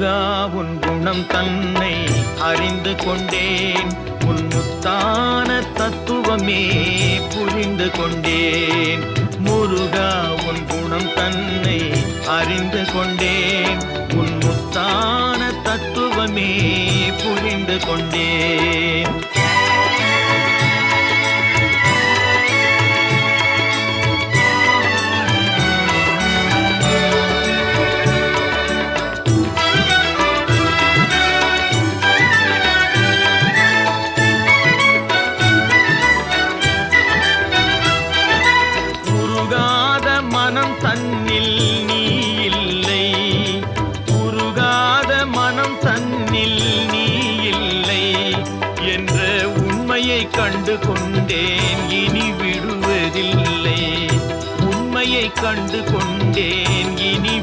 முருகா உன் குணம் தன்னை அறிந்து கொண்டேன், உன் முத்தான தத்துவமே புரிந்து கொண்டேன். முருகா உன் குணம் தன்னை அறிந்து கொண்டேன், உன் முத்தான தத்துவமே புரிந்து கொண்டேன். மனம் தன்னில் நீ இல்லை, உருகாத மனம் தன்னில் நீ இல்லை என்ற உண்மையை கண்டு கொண்டேன், இனி விடுவதில்லை. உண்மையை கண்டு கொண்டேன், இனி